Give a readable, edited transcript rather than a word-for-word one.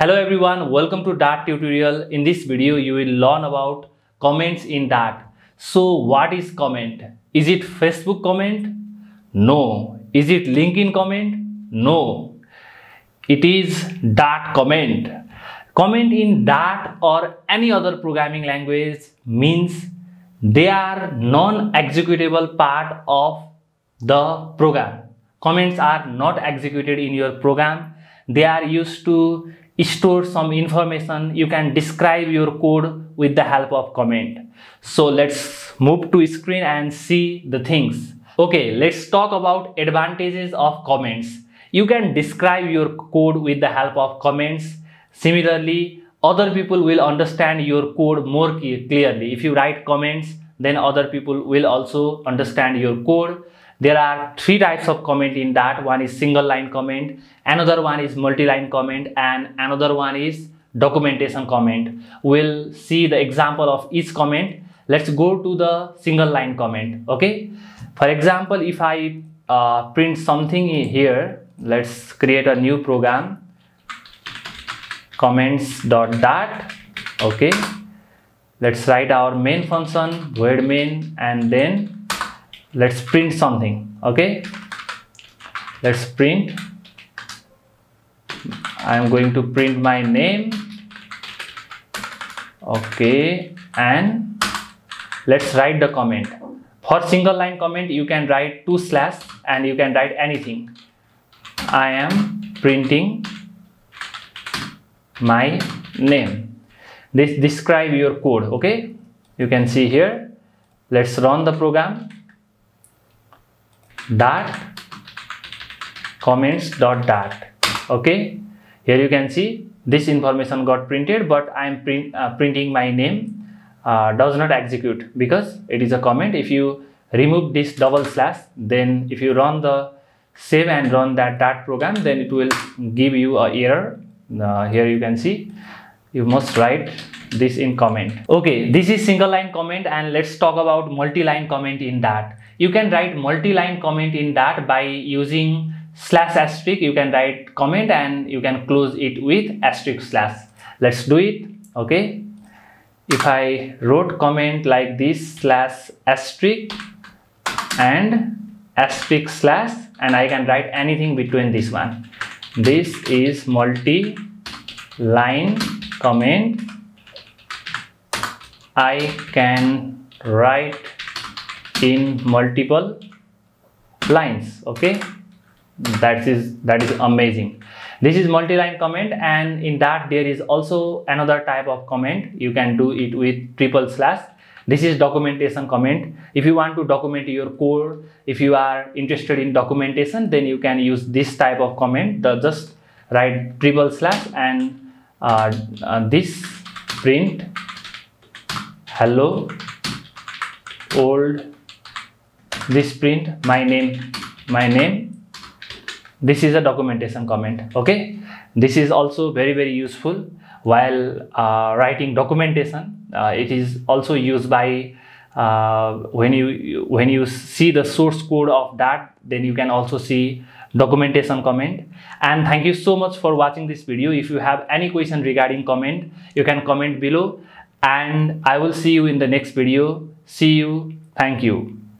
Hello everyone, welcome to Dart tutorial. In this video, you will learn about comments in Dart. So what is comment? Is it Facebook comment? No. Is it LinkedIn comment? No. It is Dart comment. Comment in Dart or any other programming language means they are non-executable part of the program. Comments are not executed in your program. They are used to store some information. You can describe your code with the help of comment. So let's move to screen and see the things. Okay, let's talk about advantages of comments. You can describe your code with the help of comments. Similarly, other people will understand your code more clearly. If you write comments, then other people will also understand your code. There are three types of comment in Dart. One is single line comment, another one is multi-line comment, and another one is documentation comment. We'll see the example of each comment. Let's go to the single line comment. Okay, for example, if I print something here, let's create a new program, comments.dart. okay, let's write our main function, void main, and then let's print something. Okay, let's print. I'm going to print my name. Okay, and let's write the comment. For single line comment, you can write 2/ and you can write anything. I am printing my name. This describe your code. Okay, you can see here. Let's run the program. Dart comments.dart. okay, here you can see this information got printed, but I am printing my name does not execute because it is a comment. If you remove this /, then if you run the save and run that Dart program, then it will give you a error. Here you can see you must write this in comment. Okay, this is single line comment, and let's talk about multi-line comment in Dart. You can write multi-line comment in Dart by using /*. You can write comment and you can close it with */. Let's do it. Okay, if I wrote comment like this /* and */, and I can write anything between this one. This is multi-line comment. I can write in multiple lines. Okay, that is amazing. This is multi-line comment, and in that there is also another type of comment. You can do it with //. This is documentation comment. If you want to document your code, if you are interested in documentation, then you can use this type of comment. Just write // and this print hello old, this print my name. This is a documentation comment. Okay, this is also very useful while writing documentation. It is also used by when you see the source code of that, then you can also see documentation comment. And thank you so much for watching this video. If you have any question regarding comment, you can comment below, and I will see you in the next video. See you. Thank you.